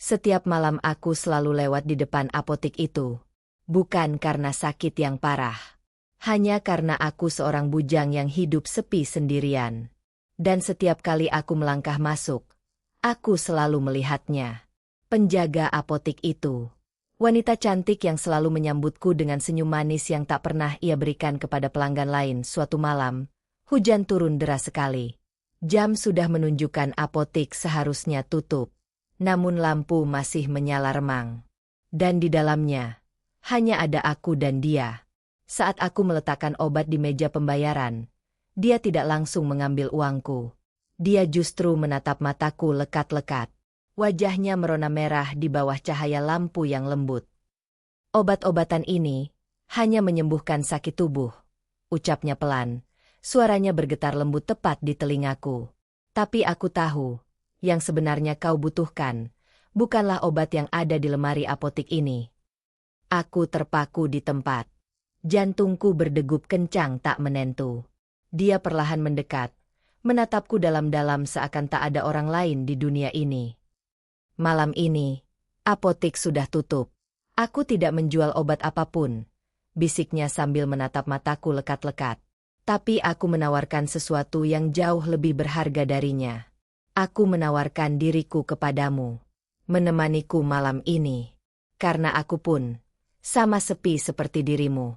Setiap malam aku selalu lewat di depan apotik itu. Bukan karena sakit yang parah. Hanya karena aku seorang bujang yang hidup sepi sendirian. Dan setiap kali aku melangkah masuk, aku selalu melihatnya. Penjaga apotik itu. Wanita cantik yang selalu menyambutku dengan senyum manis yang tak pernah ia berikan kepada pelanggan lain. Suatu malam, hujan turun deras sekali. Jam sudah menunjukkan apotik seharusnya tutup. Namun lampu masih menyala remang. Dan di dalamnya, hanya ada aku dan dia. Saat aku meletakkan obat di meja pembayaran, dia tidak langsung mengambil uangku. Dia justru menatap mataku lekat-lekat. Wajahnya merona merah di bawah cahaya lampu yang lembut. Obat-obatan ini hanya menyembuhkan sakit tubuh, ucapnya pelan. Suaranya bergetar lembut tepat di telingaku. Tapi aku tahu, yang sebenarnya kau butuhkan, bukanlah obat yang ada di lemari apotik ini. Aku terpaku di tempat. Jantungku berdegup kencang tak menentu. Dia perlahan mendekat, menatapku dalam-dalam seakan tak ada orang lain di dunia ini. Malam ini, apotik sudah tutup. Aku tidak menjual obat apapun, bisiknya sambil menatap mataku lekat-lekat. Tapi aku menawarkan sesuatu yang jauh lebih berharga darinya. Aku menawarkan diriku kepadamu, menemaniku malam ini. Karena aku pun sama sepi seperti dirimu.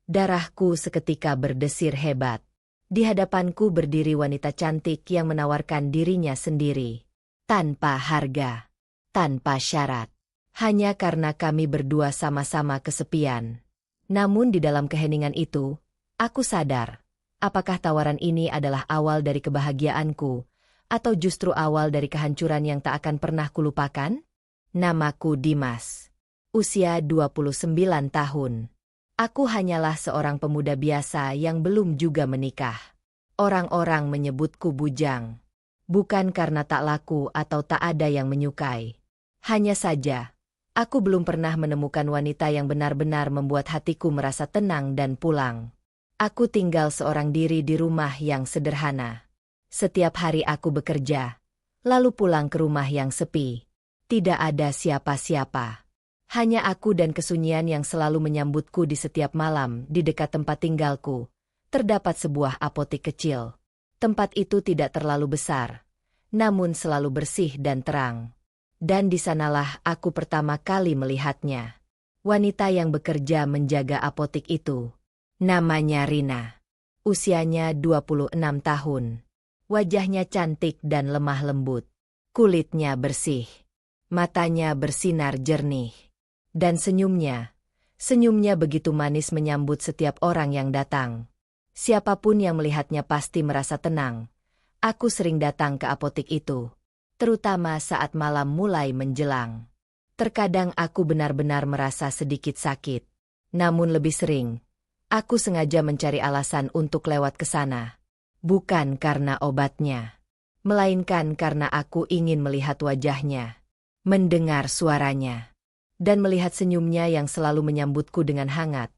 Darahku seketika berdesir hebat. Di hadapanku berdiri wanita cantik yang menawarkan dirinya sendiri. Tanpa harga, tanpa syarat. Hanya karena kami berdua sama-sama kesepian. Namun di dalam keheningan itu, aku sadar, apakah tawaran ini adalah awal dari kebahagiaanku, atau justru awal dari kehancuran yang tak akan pernah kulupakan? Namaku Dimas. Usia 29 tahun. Aku hanyalah seorang pemuda biasa yang belum juga menikah. Orang-orang menyebutku bujang. Bukan karena tak laku atau tak ada yang menyukai. Hanya saja, aku belum pernah menemukan wanita yang benar-benar membuat hatiku merasa tenang dan pulang. Aku tinggal seorang diri di rumah yang sederhana. Setiap hari aku bekerja, lalu pulang ke rumah yang sepi. Tidak ada siapa-siapa. Hanya aku dan kesunyian yang selalu menyambutku di setiap malam. Di dekat tempat tinggalku, terdapat sebuah apotik kecil. Tempat itu tidak terlalu besar, namun selalu bersih dan terang. Dan di sanalah aku pertama kali melihatnya. Wanita yang bekerja menjaga apotik itu. Namanya Rina. Usianya 26 tahun. Wajahnya cantik dan lemah lembut. Kulitnya bersih. Matanya bersinar jernih. Dan senyumnya begitu manis menyambut setiap orang yang datang. Siapapun yang melihatnya pasti merasa tenang. Aku sering datang ke apotik itu, terutama saat malam mulai menjelang. Terkadang aku benar-benar merasa sedikit sakit. Namun lebih sering, aku sengaja mencari alasan untuk lewat ke sana. Bukan karena obatnya, melainkan karena aku ingin melihat wajahnya, mendengar suaranya, dan melihat senyumnya yang selalu menyambutku dengan hangat.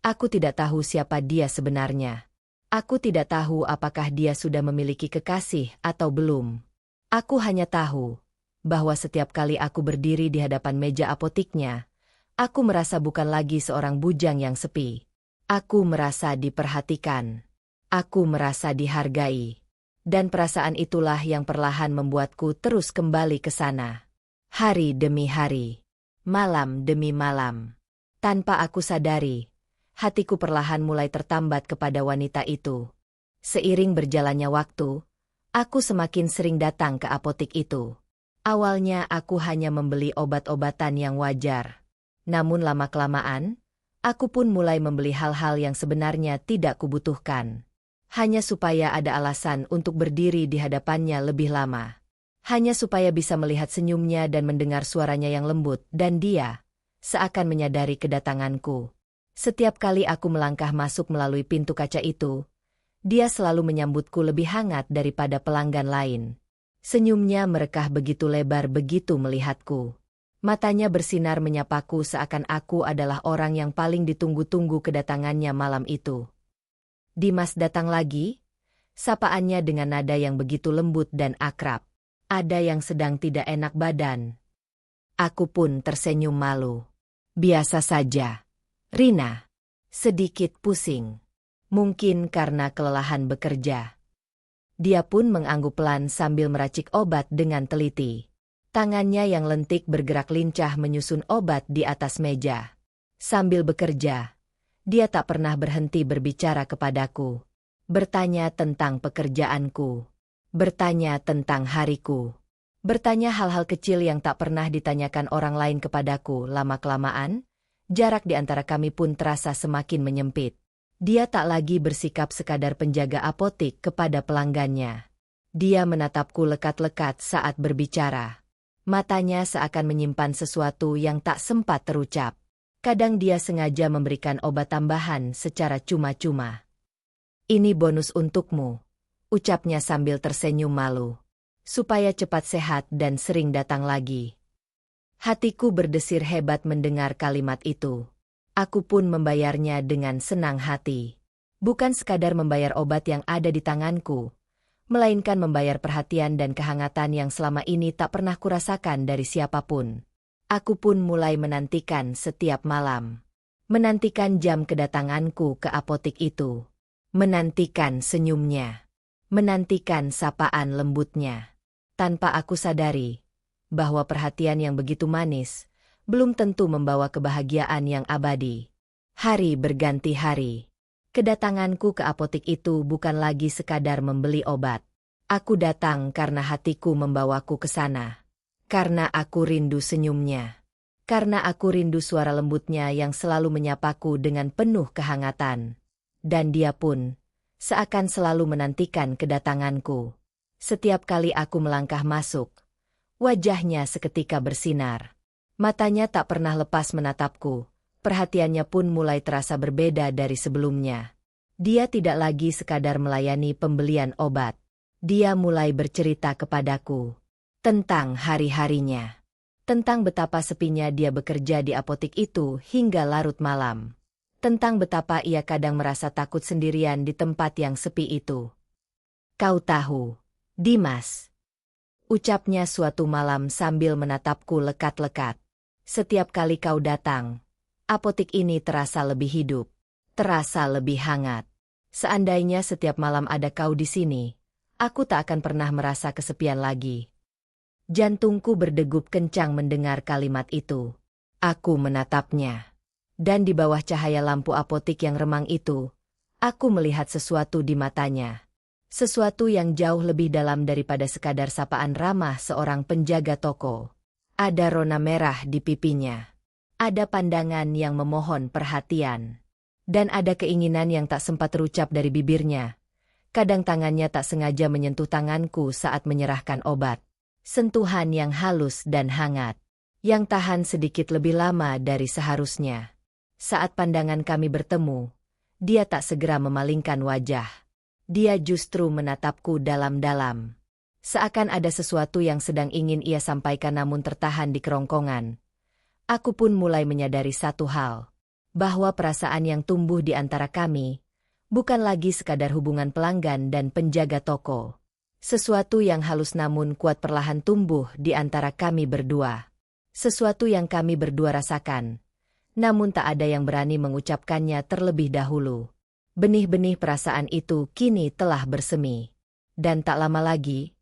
Aku tidak tahu siapa dia sebenarnya. Aku tidak tahu apakah dia sudah memiliki kekasih atau belum. Aku hanya tahu bahwa setiap kali aku berdiri di hadapan meja apotiknya, aku merasa bukan lagi seorang bujang yang sepi. Aku merasa diperhatikan. Aku merasa dihargai. Dan perasaan itulah yang perlahan membuatku terus kembali ke sana. Hari demi hari. Malam demi malam. Tanpa aku sadari, hatiku perlahan mulai tertambat kepada wanita itu. Seiring berjalannya waktu, aku semakin sering datang ke apotik itu. Awalnya aku hanya membeli obat-obatan yang wajar. Namun lama-kelamaan, aku pun mulai membeli hal-hal yang sebenarnya tidak kubutuhkan. Hanya supaya ada alasan untuk berdiri di hadapannya lebih lama. Hanya supaya bisa melihat senyumnya dan mendengar suaranya yang lembut, dan dia seakan menyadari kedatanganku. Setiap kali aku melangkah masuk melalui pintu kaca itu, dia selalu menyambutku lebih hangat daripada pelanggan lain. Senyumnya merekah begitu lebar begitu melihatku. Matanya bersinar menyapaku seakan aku adalah orang yang paling ditunggu-tunggu kedatangannya malam itu. Dimas datang lagi? Sapaannya dengan nada yang begitu lembut dan akrab. Ada yang sedang tidak enak badan? Aku pun tersenyum malu. Biasa saja. Rina. Sedikit pusing. Mungkin karena kelelahan bekerja. Dia pun mengangguk pelan sambil meracik obat dengan teliti. Tangannya yang lentik bergerak lincah menyusun obat di atas meja. Sambil bekerja, dia tak pernah berhenti berbicara kepadaku. Bertanya tentang pekerjaanku. Bertanya tentang hariku. Bertanya hal-hal kecil yang tak pernah ditanyakan orang lain kepadaku. Lama-kelamaan, jarak di antara kami pun terasa semakin menyempit. Dia tak lagi bersikap sekadar penjaga apotik kepada pelanggannya. Dia menatapku lekat-lekat saat berbicara. Matanya seakan menyimpan sesuatu yang tak sempat terucap. Kadang dia sengaja memberikan obat tambahan secara cuma-cuma. Ini bonus untukmu, ucapnya sambil tersenyum malu. Supaya cepat sehat dan sering datang lagi. Hatiku berdesir hebat mendengar kalimat itu. Aku pun membayarnya dengan senang hati. Bukan sekadar membayar obat yang ada di tanganku, melainkan membayar perhatian dan kehangatan yang selama ini tak pernah kurasakan dari siapapun. Aku pun mulai menantikan setiap malam. Menantikan jam kedatanganku ke apotik itu. Menantikan senyumnya. Menantikan sapaan lembutnya. Tanpa aku sadari bahwa perhatian yang begitu manis belum tentu membawa kebahagiaan yang abadi. Hari berganti hari. Kedatanganku ke apotik itu bukan lagi sekadar membeli obat. Aku datang karena hatiku membawaku ke sana. Karena aku rindu senyumnya. Karena aku rindu suara lembutnya yang selalu menyapaku dengan penuh kehangatan. Dan dia pun seakan selalu menantikan kedatanganku. Setiap kali aku melangkah masuk, wajahnya seketika bersinar. Matanya tak pernah lepas menatapku, perhatiannya pun mulai terasa berbeda dari sebelumnya. Dia tidak lagi sekadar melayani pembelian obat. Dia mulai bercerita kepadaku tentang hari-harinya. Tentang betapa sepinya dia bekerja di apotik itu hingga larut malam. Tentang betapa ia kadang merasa takut sendirian di tempat yang sepi itu. Kau tahu, Dimas, ucapnya suatu malam sambil menatapku lekat-lekat. Setiap kali kau datang, apotik ini terasa lebih hidup, terasa lebih hangat. Seandainya setiap malam ada kau di sini, aku tak akan pernah merasa kesepian lagi. Jantungku berdegup kencang mendengar kalimat itu. Aku menatapnya. Dan di bawah cahaya lampu apotik yang remang itu, aku melihat sesuatu di matanya. Sesuatu yang jauh lebih dalam daripada sekadar sapaan ramah seorang penjaga toko. Ada rona merah di pipinya. Ada pandangan yang memohon perhatian. Dan ada keinginan yang tak sempat terucap dari bibirnya. Kadang tangannya tak sengaja menyentuh tanganku saat menyerahkan obat. Sentuhan yang halus dan hangat. Yang tahan sedikit lebih lama dari seharusnya. Saat pandangan kami bertemu, dia tak segera memalingkan wajah. Dia justru menatapku dalam-dalam. Seakan ada sesuatu yang sedang ingin ia sampaikan namun tertahan di kerongkongan. Aku pun mulai menyadari satu hal. Bahwa perasaan yang tumbuh di antara kami, bukan lagi sekadar hubungan pelanggan dan penjaga toko. Sesuatu yang halus namun kuat perlahan tumbuh di antara kami berdua. Sesuatu yang kami berdua rasakan. Namun tak ada yang berani mengucapkannya terlebih dahulu. Benih-benih perasaan itu kini telah bersemi. Dan tak lama lagi,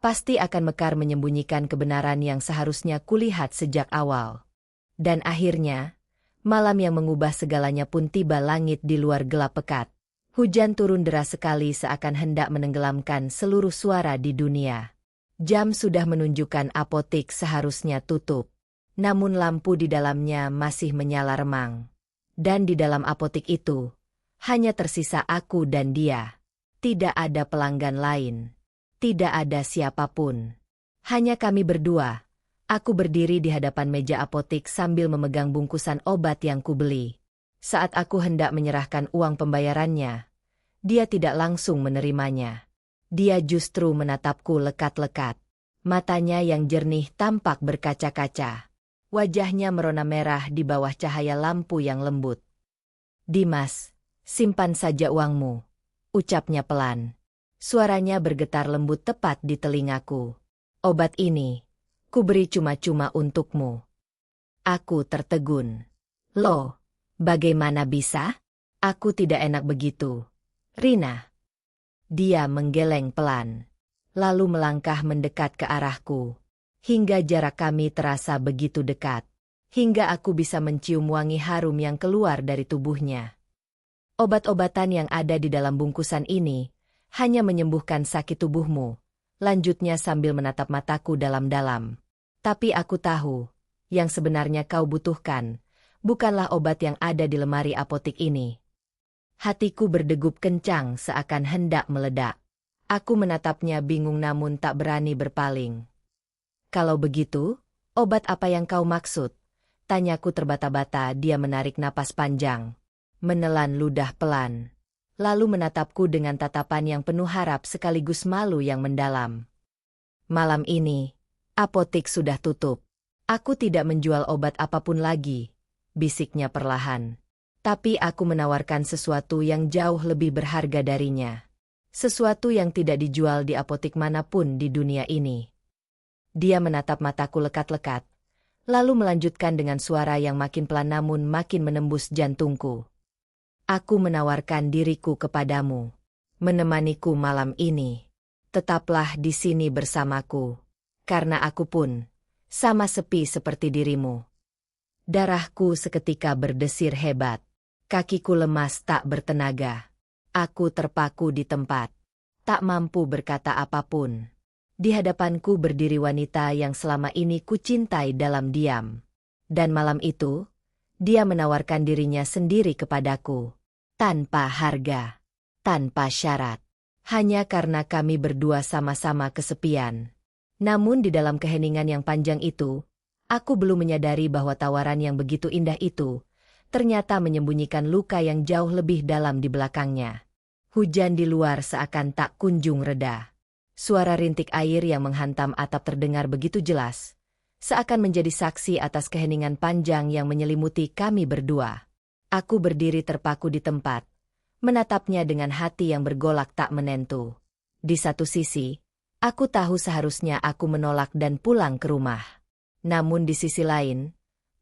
pasti akan mekar menyembunyikan kebenaran yang seharusnya kulihat sejak awal. Dan akhirnya, malam yang mengubah segalanya pun tiba. Langit di luar gelap pekat. Hujan turun deras sekali seakan hendak menenggelamkan seluruh suara di dunia. Jam sudah menunjukkan apotik seharusnya tutup. Namun lampu di dalamnya masih menyala remang. Dan di dalam apotik itu, hanya tersisa aku dan dia. Tidak ada pelanggan lain. Tidak ada siapapun. Hanya kami berdua. Aku berdiri di hadapan meja apotik sambil memegang bungkusan obat yang kubeli. Saat aku hendak menyerahkan uang pembayarannya, dia tidak langsung menerimanya. Dia justru menatapku lekat-lekat. Matanya yang jernih tampak berkaca-kaca. Wajahnya merona merah di bawah cahaya lampu yang lembut. Dimas, simpan saja uangmu, ucapnya pelan. Suaranya bergetar lembut tepat di telingaku. Obat ini, Kuberi cuma-cuma untukmu. Aku tertegun. Loh, bagaimana bisa? Aku tidak enak begitu. Rina. Dia menggeleng pelan. Lalu melangkah mendekat ke arahku. Hingga jarak kami terasa begitu dekat. Hingga aku bisa mencium wangi harum yang keluar dari tubuhnya. Obat-obatan yang ada di dalam bungkusan ini hanya menyembuhkan sakit tubuhmu, lanjutnya sambil menatap mataku dalam-dalam. Tapi aku tahu, yang sebenarnya kau butuhkan, bukanlah obat yang ada di lemari apotik ini. Hatiku berdegup kencang seakan hendak meledak. Aku menatapnya bingung namun tak berani berpaling. Kalau begitu, obat apa yang kau maksud? Tanyaku terbata-bata. Dia menarik napas panjang, menelan ludah pelan, lalu menatapku dengan tatapan yang penuh harap sekaligus malu yang mendalam. Malam ini, apotik sudah tutup. Aku tidak menjual obat apapun lagi, bisiknya perlahan. Tapi aku menawarkan sesuatu yang jauh lebih berharga darinya. Sesuatu yang tidak dijual di apotik manapun di dunia ini. Dia menatap mataku lekat-lekat, lalu melanjutkan dengan suara yang makin pelan namun makin menembus jantungku. Aku menawarkan diriku kepadamu. Menemaniku malam ini. Tetaplah di sini bersamaku. Karena aku pun sama sepi seperti dirimu. Darahku seketika berdesir hebat. Kakiku lemas tak bertenaga. Aku terpaku di tempat. Tak mampu berkata apapun. Di hadapanku berdiri wanita yang selama ini kucintai dalam diam. Dan malam itu, dia menawarkan dirinya sendiri kepadaku. Tanpa harga. Tanpa syarat. Hanya karena kami berdua sama-sama kesepian. Namun di dalam keheningan yang panjang itu, aku belum menyadari bahwa tawaran yang begitu indah itu ternyata menyembunyikan luka yang jauh lebih dalam di belakangnya. Hujan di luar seakan tak kunjung reda. Suara rintik air yang menghantam atap terdengar begitu jelas, seakan menjadi saksi atas keheningan panjang yang menyelimuti kami berdua. Aku berdiri terpaku di tempat, menatapnya dengan hati yang bergolak tak menentu. Di satu sisi, aku tahu seharusnya aku menolak dan pulang ke rumah. Namun di sisi lain,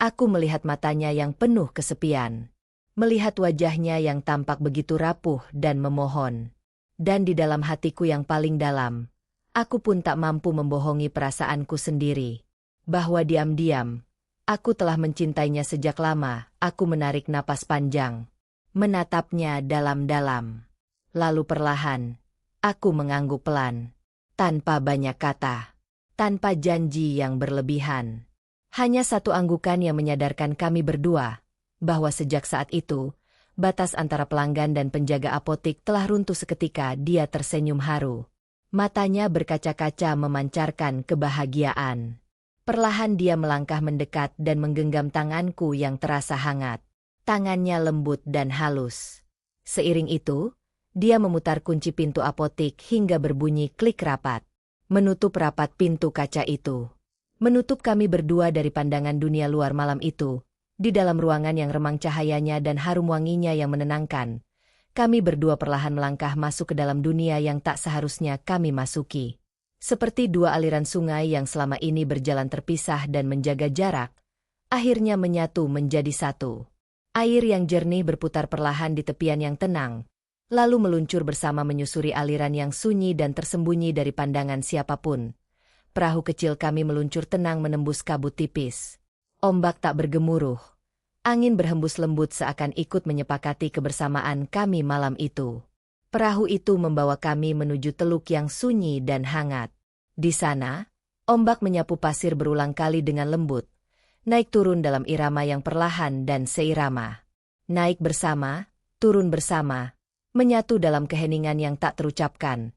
aku melihat matanya yang penuh kesepian. Melihat wajahnya yang tampak begitu rapuh dan memohon. Dan di dalam hatiku yang paling dalam, aku pun tak mampu membohongi perasaanku sendiri. Bahwa diam-diam, aku telah mencintainya sejak lama. Aku menarik napas panjang, menatapnya dalam-dalam. Lalu perlahan, aku mengangguk pelan. Tanpa banyak kata, tanpa janji yang berlebihan. Hanya satu anggukan yang menyadarkan kami berdua, bahwa sejak saat itu, batas antara pelanggan dan penjaga apotik telah runtuh seketika. Dia tersenyum haru. Matanya berkaca-kaca memancarkan kebahagiaan. Perlahan dia melangkah mendekat dan menggenggam tanganku yang terasa hangat. Tangannya lembut dan halus. Seiring itu, dia memutar kunci pintu apotik hingga berbunyi klik rapat. Menutup rapat pintu kaca itu. Menutup kami berdua dari pandangan dunia luar malam itu. Di dalam ruangan yang remang cahayanya dan harum wanginya yang menenangkan, kami berdua perlahan melangkah masuk ke dalam dunia yang tak seharusnya kami masuki. Seperti dua aliran sungai yang selama ini berjalan terpisah dan menjaga jarak, akhirnya menyatu menjadi satu. Air yang jernih berputar perlahan di tepian yang tenang, lalu meluncur bersama menyusuri aliran yang sunyi dan tersembunyi dari pandangan siapapun. Perahu kecil kami meluncur tenang menembus kabut tipis. Ombak tak bergemuruh. Angin berhembus lembut seakan ikut menyepakati kebersamaan kami malam itu. Perahu itu membawa kami menuju teluk yang sunyi dan hangat. Di sana, ombak menyapu pasir berulang kali dengan lembut, naik turun dalam irama yang perlahan dan seirama. Naik bersama, turun bersama, menyatu dalam keheningan yang tak terucapkan.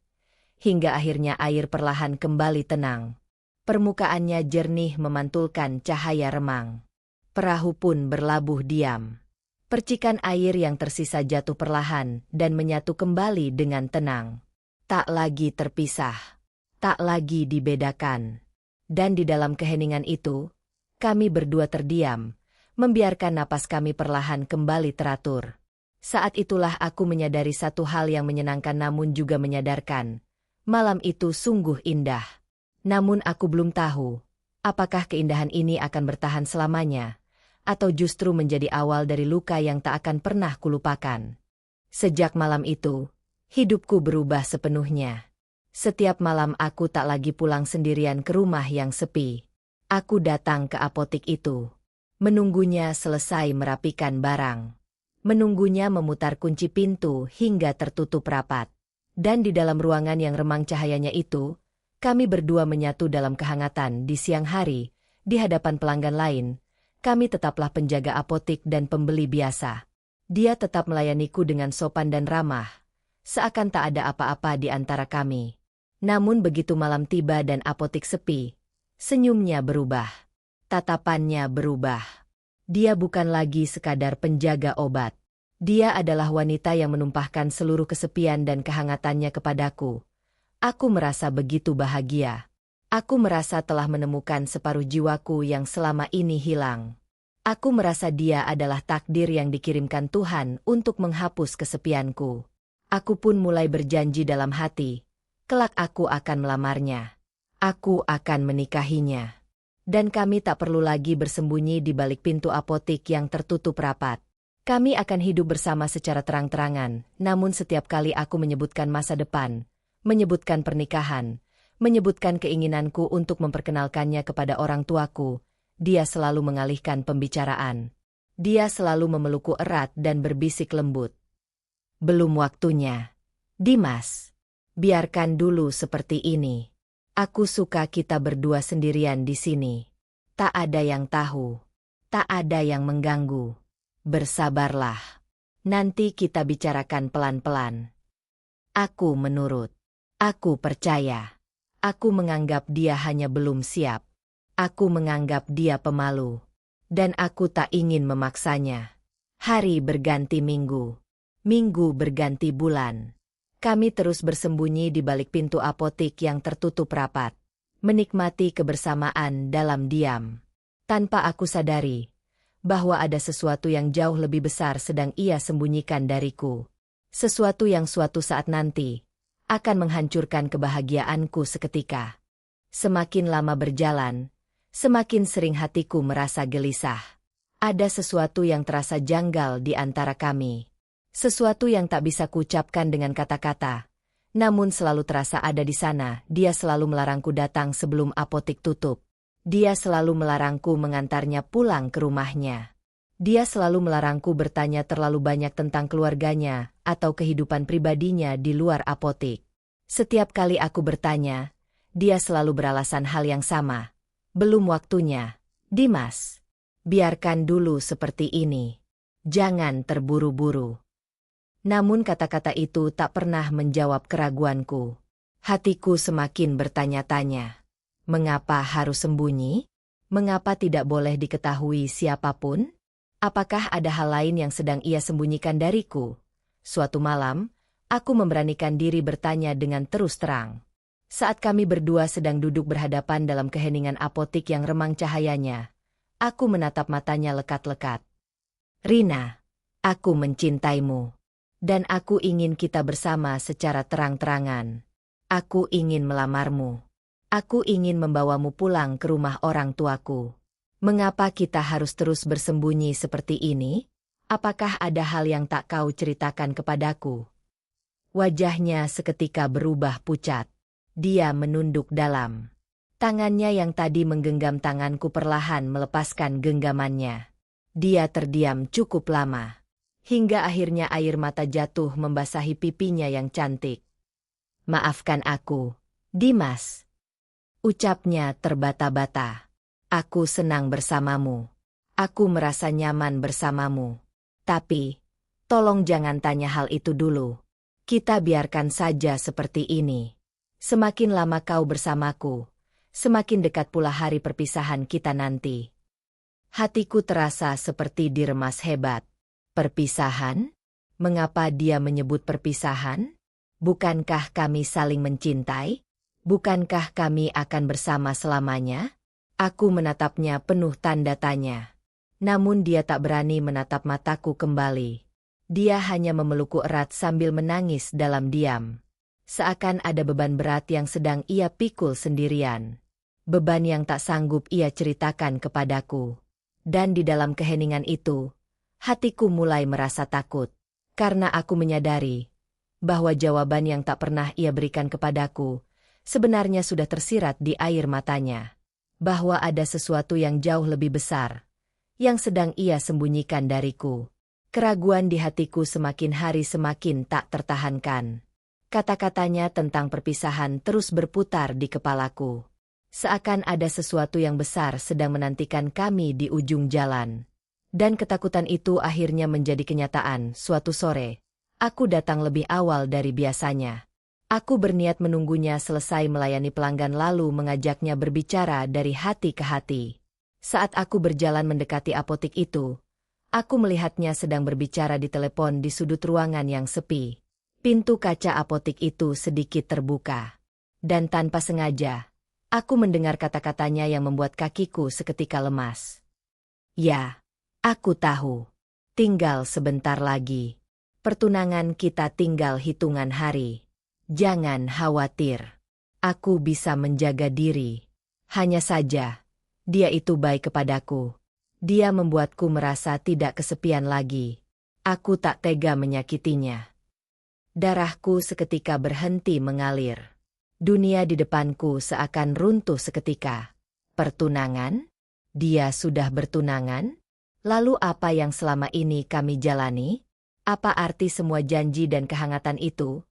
Hingga akhirnya air perlahan kembali tenang. Permukaannya jernih memantulkan cahaya remang. Perahu pun berlabuh diam. Percikan air yang tersisa jatuh perlahan dan menyatu kembali dengan tenang. Tak lagi terpisah. Tak lagi dibedakan. Dan di dalam keheningan itu, kami berdua terdiam, membiarkan napas kami perlahan kembali teratur. Saat itulah aku menyadari satu hal yang menyenangkan namun juga menyadarkan. Malam itu sungguh indah. Namun aku belum tahu, Apakah keindahan ini akan bertahan selamanya, atau justru menjadi awal dari luka yang tak akan pernah kulupakan? Sejak malam itu, hidupku berubah sepenuhnya. Setiap malam aku tak lagi pulang sendirian ke rumah yang sepi. Aku datang ke apotik itu. Menunggunya selesai merapikan barang. Menunggunya memutar kunci pintu hingga tertutup rapat. Dan di dalam ruangan yang remang cahayanya itu, kami berdua menyatu dalam kehangatan di siang hari, di hadapan pelanggan lain. Kami tetaplah penjaga apotik dan pembeli biasa. Dia tetap melayaniku dengan sopan dan ramah, seakan tak ada apa-apa di antara kami. Namun begitu malam tiba dan apotik sepi, senyumnya berubah. Tatapannya berubah. Dia bukan lagi sekadar penjaga obat. Dia adalah wanita yang menumpahkan seluruh kesepian dan kehangatannya kepadaku. Aku merasa begitu bahagia. Aku merasa telah menemukan separuh jiwaku yang selama ini hilang. Aku merasa dia adalah takdir yang dikirimkan Tuhan untuk menghapus kesepianku. Aku pun mulai berjanji dalam hati, kelak aku akan melamarnya. Aku akan menikahinya. Dan kami tak perlu lagi bersembunyi di balik pintu apotik yang tertutup rapat. Kami akan hidup bersama secara terang-terangan, namun setiap kali aku menyebutkan masa depan, menyebutkan pernikahan, menyebutkan keinginanku untuk memperkenalkannya kepada orang tuaku, dia selalu mengalihkan pembicaraan. Dia selalu memelukku erat dan berbisik lembut. Belum waktunya. Dimas, biarkan dulu seperti ini. Aku suka kita berdua sendirian di sini. Tak ada yang tahu. Tak ada yang mengganggu. Bersabarlah. Nanti kita bicarakan pelan-pelan. Aku menurut. Aku percaya. Aku menganggap dia hanya belum siap. Aku menganggap dia pemalu. Dan aku tak ingin memaksanya. Hari berganti minggu. Minggu berganti bulan. Kami terus bersembunyi di balik pintu apotik yang tertutup rapat. Menikmati kebersamaan dalam diam. Tanpa aku sadari bahwa ada sesuatu yang jauh lebih besar sedang ia sembunyikan dariku. Sesuatu yang suatu saat nanti akan menghancurkan kebahagiaanku seketika. Semakin lama berjalan, semakin sering hatiku merasa gelisah. Ada sesuatu yang terasa janggal di antara kami. Sesuatu yang tak bisa kuucapkan dengan kata-kata. Namun selalu terasa ada di sana. Dia selalu melarangku datang sebelum apotik tutup. Dia selalu melarangku mengantarnya pulang ke rumahnya. Dia selalu melarangku bertanya terlalu banyak tentang keluarganya atau kehidupan pribadinya di luar apotik. Setiap kali aku bertanya, dia selalu beralasan hal yang sama. Belum waktunya. Dimas, biarkan dulu seperti ini. Jangan terburu-buru. Namun kata-kata itu tak pernah menjawab keraguanku. Hatiku semakin bertanya-tanya. Mengapa harus sembunyi? Mengapa tidak boleh diketahui siapapun? Apakah ada hal lain yang sedang ia sembunyikan dariku? Suatu malam, aku memberanikan diri bertanya dengan terus terang. Saat kami berdua sedang duduk berhadapan dalam keheningan apotik yang remang cahayanya, aku menatap matanya lekat-lekat. Rina, aku mencintaimu. Dan aku ingin kita bersama secara terang-terangan. Aku ingin melamarmu. Aku ingin membawamu pulang ke rumah orang tuaku. Mengapa kita harus terus bersembunyi seperti ini? Apakah ada hal yang tak kau ceritakan kepadaku? Wajahnya seketika berubah pucat. Dia menunduk dalam. Tangannya yang tadi menggenggam tanganku perlahan melepaskan genggamannya. Dia terdiam cukup lama. Hingga akhirnya air mata jatuh membasahi pipinya yang cantik. Maafkan aku, Dimas. Ucapnya terbata-bata. Aku senang bersamamu. Aku merasa nyaman bersamamu. Tapi, tolong jangan tanya hal itu dulu. Kita biarkan saja seperti ini. Semakin lama kau bersamaku, semakin dekat pula hari perpisahan kita nanti. Hatiku terasa seperti diremas hebat. Perpisahan? Mengapa dia menyebut perpisahan? Bukankah kami saling mencintai? Bukankah kami akan bersama selamanya? Aku menatapnya penuh tanda tanya. Namun dia tak berani menatap mataku kembali. Dia hanya memelukku erat sambil menangis dalam diam. Seakan ada beban berat yang sedang ia pikul sendirian. beban yang tak sanggup ia ceritakan kepadaku. Dan di dalam keheningan itu, hatiku mulai merasa takut. Karena aku menyadari bahwa jawaban yang tak pernah ia berikan kepadaku sebenarnya sudah tersirat di air matanya. Bahwa ada sesuatu yang jauh lebih besar yang sedang ia sembunyikan dariku. Keraguan di hatiku semakin hari semakin tak tertahankan. Kata-katanya tentang perpisahan terus berputar di kepalaku. Seakan ada sesuatu yang besar sedang menantikan kami di ujung jalan. Dan ketakutan itu akhirnya menjadi kenyataan. Suatu sore, aku datang lebih awal dari biasanya. Aku berniat menunggunya selesai melayani pelanggan lalu mengajaknya berbicara dari hati ke hati. Saat aku berjalan mendekati apotik itu, aku melihatnya sedang berbicara di telepon di sudut ruangan yang sepi. Pintu kaca apotik itu sedikit terbuka. Dan tanpa sengaja, aku mendengar kata-katanya yang membuat kakiku seketika lemas. Ya, aku tahu. Tinggal sebentar lagi. Pertunangan kita tinggal hitungan hari. Jangan khawatir. Aku bisa menjaga diri. Hanya saja, dia itu baik kepadaku. Dia membuatku merasa tidak kesepian lagi. Aku tak tega menyakitinya. Darahku seketika berhenti mengalir. Dunia di depanku seakan runtuh seketika. Pertunangan? Dia sudah bertunangan? Lalu apa yang selama ini kami jalani? Apa arti semua janji dan kehangatan itu?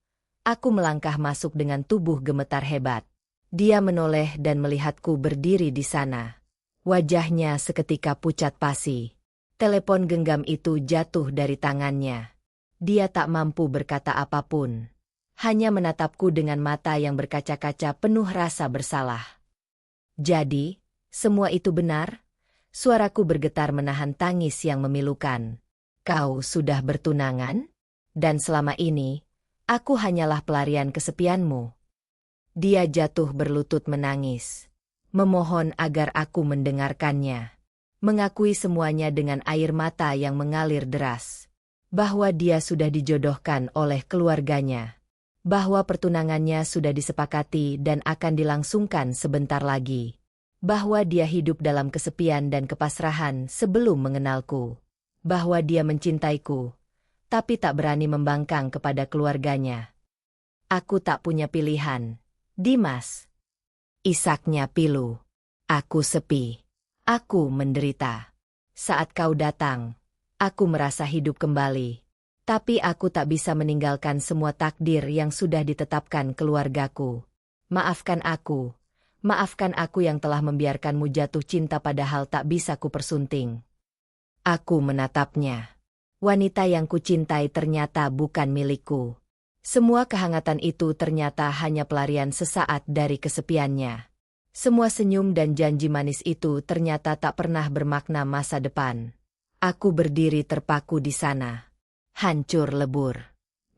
Aku melangkah masuk dengan tubuh gemetar hebat. Dia menoleh dan melihatku berdiri di sana. Wajahnya seketika pucat pasi. Telepon genggam itu jatuh dari tangannya. Dia tak mampu berkata apapun. Hanya menatapku dengan mata yang berkaca-kaca penuh rasa bersalah. Jadi, semua itu benar? Suaraku bergetar menahan tangis yang memilukan. Kau sudah bertunangan? Dan selama ini, aku hanyalah pelarian kesepianmu. Dia jatuh berlutut menangis. Memohon agar aku mendengarkannya. Mengakui semuanya dengan air mata yang mengalir deras. Bahwa dia sudah dijodohkan oleh keluarganya. Bahwa pertunangannya sudah disepakati dan akan dilangsungkan sebentar lagi. Bahwa dia hidup dalam kesepian dan kepasrahan sebelum mengenalku. Bahwa dia mencintaiku, tapi tak berani membangkang kepada keluarganya. Aku tak punya pilihan, Dimas. Isaknya pilu. Aku sepi. Aku menderita. Saat kau datang, aku merasa hidup kembali. Tapi aku tak bisa meninggalkan semua takdir yang sudah ditetapkan keluargaku. Maafkan aku. Maafkan aku yang telah membiarkanmu jatuh cinta padahal tak bisa kupersunting. Aku menatapnya. Wanita yang kucintai ternyata bukan milikku. Semua kehangatan itu ternyata hanya pelarian sesaat dari kesepiannya. Semua senyum dan janji manis itu ternyata tak pernah bermakna masa depan. Aku berdiri terpaku di sana. Hancur lebur.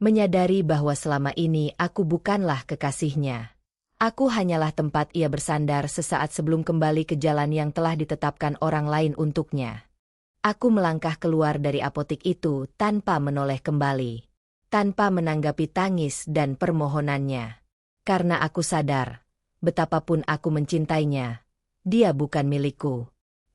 Menyadari bahwa selama ini aku bukanlah kekasihnya. Aku hanyalah tempat ia bersandar sesaat sebelum kembali ke jalan yang telah ditetapkan orang lain untuknya. Aku melangkah keluar dari apotik itu tanpa menoleh kembali. Tanpa menanggapi tangis dan permohonannya. Karena aku sadar, betapapun aku mencintainya, dia bukan milikku.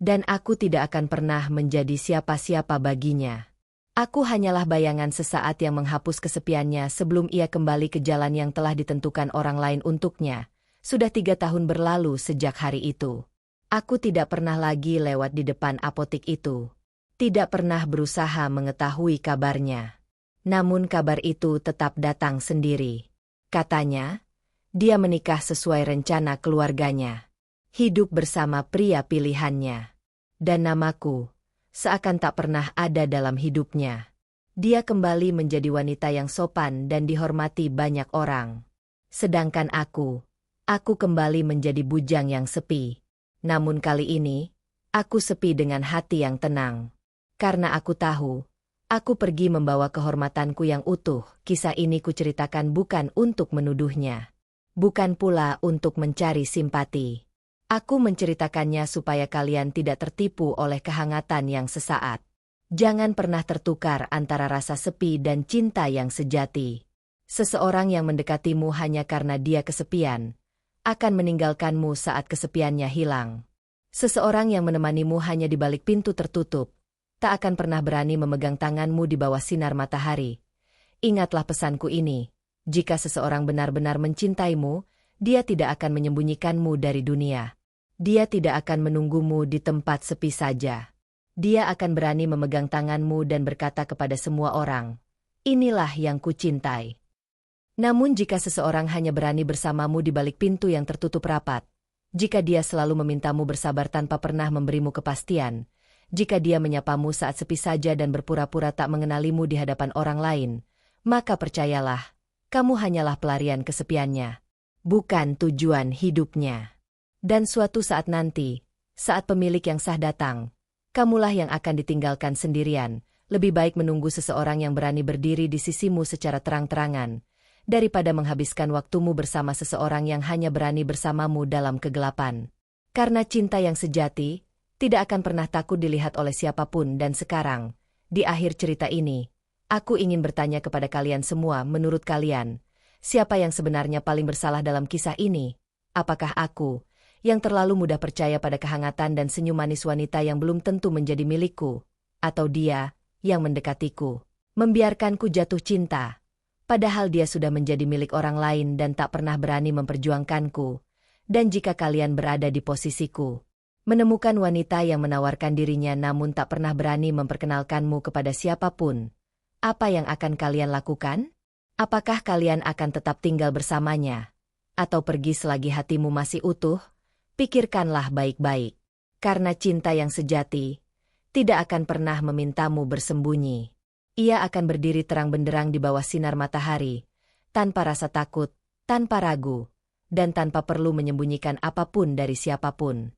Dan aku tidak akan pernah menjadi siapa-siapa baginya. Aku hanyalah bayangan sesaat yang menghapus kesepiannya sebelum ia kembali ke jalan yang telah ditentukan orang lain untuknya. Sudah 3 tahun berlalu sejak hari itu. Aku tidak pernah lagi lewat di depan apotik itu. Tidak pernah berusaha mengetahui kabarnya. Namun kabar itu tetap datang sendiri. Katanya, dia menikah sesuai rencana keluarganya. Hidup bersama pria pilihannya. Dan namaku seakan tak pernah ada dalam hidupnya. Dia kembali menjadi wanita yang sopan dan dihormati banyak orang. Sedangkan aku kembali menjadi bujang yang sepi. Namun kali ini, aku sepi dengan hati yang tenang. Karena aku tahu, aku pergi membawa kehormatanku yang utuh. Kisah ini kuceritakan bukan untuk menuduhnya. Bukan pula untuk mencari simpati. Aku menceritakannya supaya kalian tidak tertipu oleh kehangatan yang sesaat. Jangan pernah tertukar antara rasa sepi dan cinta yang sejati. Seseorang yang mendekatimu hanya karena dia kesepian, akan meninggalkanmu saat kesepiannya hilang. Seseorang yang menemanimu hanya di balik pintu tertutup, tak akan pernah berani memegang tanganmu di bawah sinar matahari. Ingatlah pesanku ini, jika seseorang benar-benar mencintaimu, dia tidak akan menyembunyikanmu dari dunia. Dia tidak akan menunggumu di tempat sepi saja. Dia akan berani memegang tanganmu dan berkata kepada semua orang, "Inilah yang kucintai." Namun jika seseorang hanya berani bersamamu di balik pintu yang tertutup rapat, jika dia selalu memintamu bersabar tanpa pernah memberimu kepastian, jika dia menyapamu saat sepi saja dan berpura-pura tak mengenalimu di hadapan orang lain, maka percayalah, kamu hanyalah pelarian kesepiannya, bukan tujuan hidupnya. Dan suatu saat nanti, saat pemilik yang sah datang, kamulah yang akan ditinggalkan sendirian. Lebih baik menunggu seseorang yang berani berdiri di sisimu secara terang-terangan, daripada menghabiskan waktumu bersama seseorang yang hanya berani bersamamu dalam kegelapan. Karena cinta yang sejati tidak akan pernah takut dilihat oleh siapapun. Dan sekarang, di akhir cerita ini, aku ingin bertanya kepada kalian semua, menurut kalian, siapa yang sebenarnya paling bersalah dalam kisah ini? Apakah aku, yang terlalu mudah percaya pada kehangatan dan senyum manis wanita yang belum tentu menjadi milikku, atau dia, yang mendekatiku, membiarkanku jatuh cinta, padahal dia sudah menjadi milik orang lain dan tak pernah berani memperjuangkanku? Dan jika kalian berada di posisiku, menemukan wanita yang menawarkan dirinya namun tak pernah berani memperkenalkanmu kepada siapapun, apa yang akan kalian lakukan? Apakah kalian akan tetap tinggal bersamanya? Atau pergi selagi hatimu masih utuh? Pikirkanlah baik-baik. Karena cinta yang sejati tidak akan pernah memintamu bersembunyi. Ia akan berdiri terang benderang di bawah sinar matahari, tanpa rasa takut, tanpa ragu, dan tanpa perlu menyembunyikan apapun dari siapapun.